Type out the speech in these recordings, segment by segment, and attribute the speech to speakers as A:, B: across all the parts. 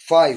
A: 5।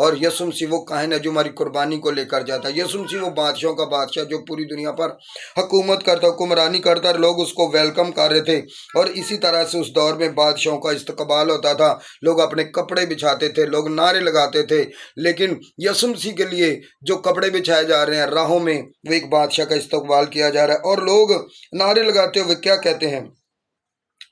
A: اور یسوع مسیح وہ کائن ہے جو ہماری قربانی کو لے کر جاتا ہے۔ یسوع مسیح وہ بادشاہوں کا بادشاہ جو پوری دنیا پر حکومت کرتا، حکمرانی کرتا، اور لوگ اس کو ویلکم کر رہے تھے۔ اور اسی طرح سے اس دور میں بادشاہوں کا استقبال ہوتا تھا، لوگ اپنے کپڑے بچھاتے تھے، لوگ نعرے لگاتے تھے۔ لیکن یسوع مسیح کے لیے جو کپڑے بچھائے جا رہے ہیں راہوں میں، وہ ایک بادشاہ کا استقبال کیا جا رہا ہے، اور لوگ نعرے لگاتے ہوئے کیا کہتے ہیں؟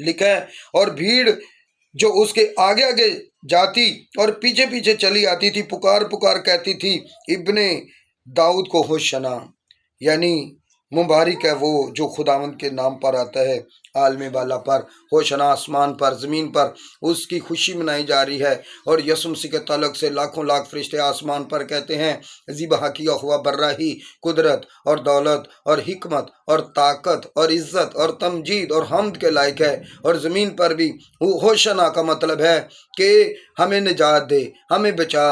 A: لکھا ہے، اور بھیڑ جو اس کے آگے آگے جاتی اور پیچھے پیچھے چلی آتی تھی، پکار پکار کہتی تھی، ابن داؤد کو ہوشنا، یعنی مبارک ہے وہ جو خداوند کے نام پر آتا ہے، عالم بالا پر، ہوشنا آسمان پر، زمین پر اس کی خوشی منائی جا رہی ہے۔ اور یسوع مسیح کے تعلق سے لاکھوں لاکھ فرشتے آسمان پر کہتے ہیں، ذبح کیا ہوا براہی، قدرت اور دولت اور حکمت اور طاقت اور عزت اور تمجید اور حمد کے لائق ہے۔ اور زمین پر بھی ہوشنا کا مطلب ہے کہ ہمیں نجات دے، ہمیں بچا۔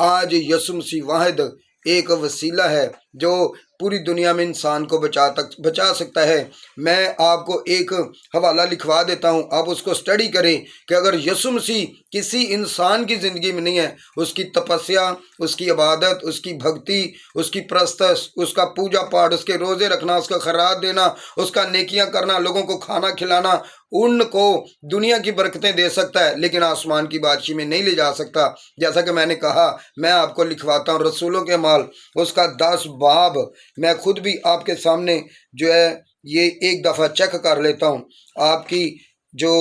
A: آج یسوع مسیح واحد ایک وسیلہ ہے جو پوری دنیا میں انسان کو بچا سکتا ہے۔ میں آپ کو ایک حوالہ لکھوا دیتا ہوں، آپ اس کو سٹڈی کریں کہ اگر یسوع مسیح کسی انسان کی زندگی میں نہیں ہے، اس کی تپسیا، اس کی عبادت، اس کی بھکتی، اس کی پرستش، اس کا پوجا پاٹ، اس کے روزے رکھنا، اس کا خیرات دینا، اس کا نیکیاں کرنا، لوگوں کو کھانا کھلانا، ان کو دنیا کی برکتیں دے سکتا ہے لیکن آسمان کی بادشاہی میں نہیں لے جا سکتا۔ جیسا کہ میں نے کہا، میں آپ کو لکھواتا ہوں رسولوں کے اعمال اس کا 10 باب، میں خود بھی آپ کے سامنے جو ہے یہ ایک دفعہ چیک کر لیتا ہوں، آپ کی جو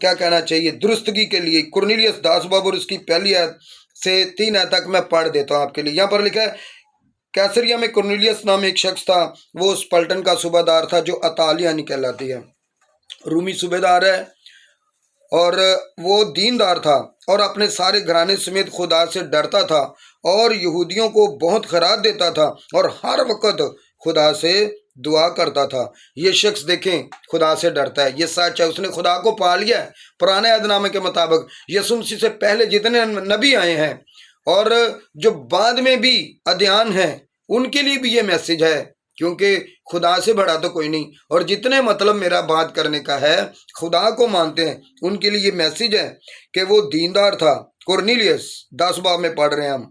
A: کیا کہنا چاہیے درستگی کے لیے۔ کرنیلیس 10 باب اور اس کی پہلی آیت سے 3 آیت تک میں پڑھ دیتا ہوں آپ کے لیے۔ یہاں پر لکھا ہے، کیسریا میں کرنیلیس نام ایک شخص تھا، وہ اس پلٹن کا صوبہ دار تھا جو اطالیانی کہلاتی ہے، رومی صوبے دار ہے، اور وہ دیندار تھا اور اپنے سارے گھرانے سمیت خدا سے ڈرتا تھا اور یہودیوں کو بہت خیرات دیتا تھا اور ہر وقت خدا سے دعا کرتا تھا۔ یہ شخص دیکھیں خدا سے ڈرتا ہے، یہ سچ ہے، اس نے خدا کو پا لیا ہے۔ پرانے عہد نامے کے مطابق یسوع مسیح سے پہلے جتنے نبی آئے ہیں اور جو بعد میں بھی ادیان ہیں، ان کے لیے بھی یہ میسج ہے، کیونکہ خدا سے بڑا تو کوئی نہیں۔ اور جتنے مطلب میرا بات کرنے کا ہے خدا کو مانتے ہیں، ان کے لیے یہ میسج ہے کہ وہ دیندار تھا۔ کرنیلیس 10 باب میں پڑھ رہے ہیں ہم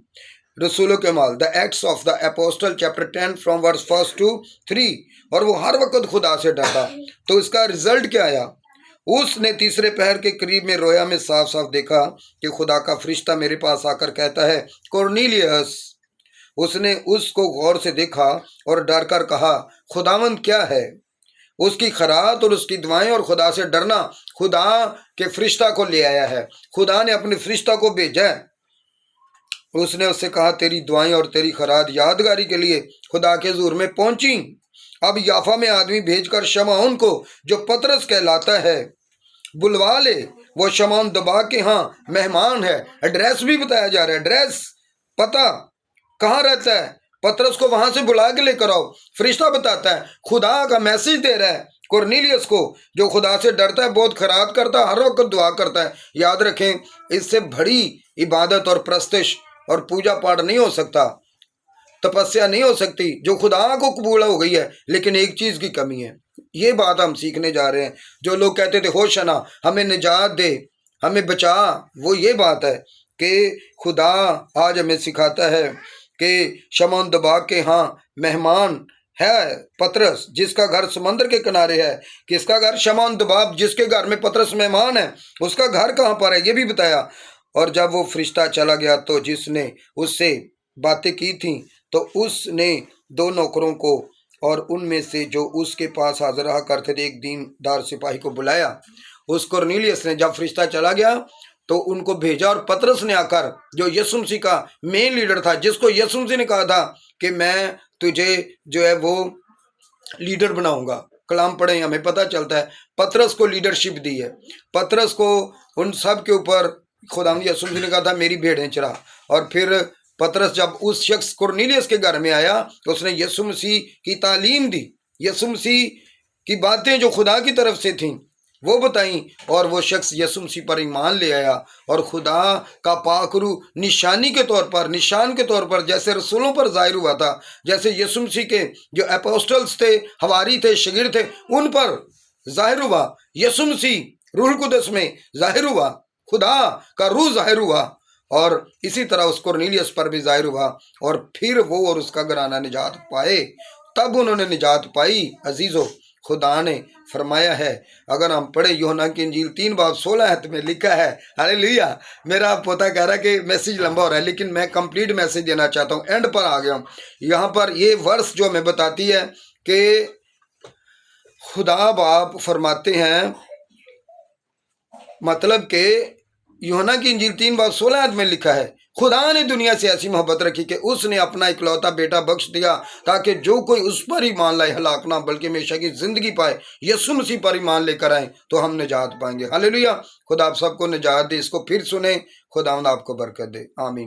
A: رسولوں کے اعمال، the Acts of the Apostle chapter 10 from verse 1 to 3، اور وہ ہر وقت خدا سے ڈرتا۔ تو اس کا رزلٹ کیا آیا؟ اس نے تیسرے پہر کے قریب میں رویا میں صاف صاف دیکھا کہ خدا کا فرشتہ میرے پاس آ کر کہتا ہے، کرنیلیس۔ اس نے اس کو غور سے دیکھا اور ڈر کر کہا، خداوند کیا ہے؟ اس کی خیرات اور اس کی دعائیں اور خدا سے ڈرنا خدا کے فرشتہ کو لے آیا ہے، خدا نے اپنے فرشتہ کو بھیجا ہے۔ اس نے اس سے کہا، تیری دعائیں اور تیری خیرات یادگاری کے لیے خدا کے حضور میں پہنچی۔ اب یافا میں آدمی بھیج کر شمعون کو جو پطرس کہلاتا ہے بلوا لے، وہ شمعون دبا کے ہاں مہمان ہے۔ ایڈریس بھی بتایا جا رہا ہے، ایڈریس، پتہ کہاں رہتا ہے، پطرس کو وہاں سے بلا کے لے کر آؤ۔ فرشتہ بتاتا ہے، خدا کا میسج دے رہا ہے کرنیلیس کو، جو خدا سے ڈرتا ہے، بہت خیرات کرتا ہے، ہر وقت دعا کرتا ہے۔ یاد رکھیں، اس سے بڑی عبادت اور پرستش اور پوجا پاٹ نہیں ہو سکتا، تپسیا نہیں ہو سکتی جو خدا کو قبول ہو گئی ہے، لیکن ایک چیز کی کمی ہے۔ یہ بات ہم سیکھنے جا رہے ہیں۔ جو لوگ کہتے تھے ہوشنا، ہمیں نجات دے، ہمیں بچا، وہ یہ بات ہے کہ خدا آج ہمیں سکھاتا ہے کہ شمعون دبا کے ہاں مہمان ہے پطرس، جس کا گھر سمندر کے کنارے ہے۔ کس کا گھر؟ شمعون دباب، جس کے گھر میں پطرس مہمان ہے، اس کا گھر کہاں پر ہے یہ بھی بتایا۔ اور جب وہ فرشتہ چلا گیا تو جس نے اس سے باتیں کی تھیں، تو اس نے 2 نوکروں کو اور ان میں سے جو اس کے پاس حاضر رہا کرتے تھے ایک دیندار سپاہی کو بلایا۔ اس کرنیلیس نے جب فرشتہ چلا گیا تو ان کو بھیجا، اور پطرس نے آ کر، جو یسوع مسیح کا مین لیڈر تھا، جس کو یسوع مسیح نے کہا تھا کہ میں تجھے جو ہے وہ لیڈر بناؤں گا، کلام پڑھیں ہمیں پتہ چلتا ہے پطرس کو لیڈرشپ دی ہے۔ پطرس کو ان سب کے اوپر خداوند یسوع مسیح نے کہا تھا میری بھیڑیں چرا۔ اور پھر پطرس جب اس شخص کرنیلیس کے گھر میں آیا تو اس نے یسوع مسیح کی تعلیم دی، یسوع مسیح کی باتیں جو خدا کی طرف سے تھیں وہ بتائیں، اور وہ شخص یسوع مسیح پر ایمان لے آیا، اور خدا کا پاک روح نشانی کے طور پر، نشان کے طور پر جیسے رسولوں پر ظاہر ہوا تھا، جیسے یسوع مسیح کے جو اپوسٹلز تھے، حواری تھے، شاگرد تھے، ان پر ظاہر ہوا۔ یسوع مسیح روح القدس میں ظاہر ہوا، خدا کا روح ظاہر ہوا، اور اسی طرح اس کورنیلیس پر بھی ظاہر ہوا، اور پھر وہ اور اس کا گھرانہ نجات پائے، تب انہوں نے نجات پائی۔ عزیزو، خدا نے فرمایا ہے، اگر ہم پڑھے یوحنا کی انجیل 3:16 میں لکھا ہے، ہاللیلویہ۔ میرا پوتا کہہ رہا ہے کہ میسیج لمبا ہو رہا ہے، لیکن میں کمپلیٹ میسیج دینا چاہتا ہوں، اینڈ پر آ گیا ہوں۔ یہاں پر یہ ورس جو ہمیں بتاتی ہے کہ خدا باپ فرماتے ہیں، مطلب کہ یوحنا کی انجیل 3:16 میں لکھا ہے، خدا نے دنیا سے ایسی محبت رکھی کہ اس نے اپنا اکلوتا بیٹا بخش دیا تاکہ جو کوئی اس پر ایمان لائے ہلاک نہ بلکہ ہمیشہ کی زندگی پائے۔ یسوع مسیح پر ایمان لے کر آئیں تو ہم نجات پائیں گے۔ ہاللیلویہ۔ خدا آپ سب کو نجات دے۔ اس کو پھر سنیں۔ خداوند آپ کو برکت دے۔ آمین۔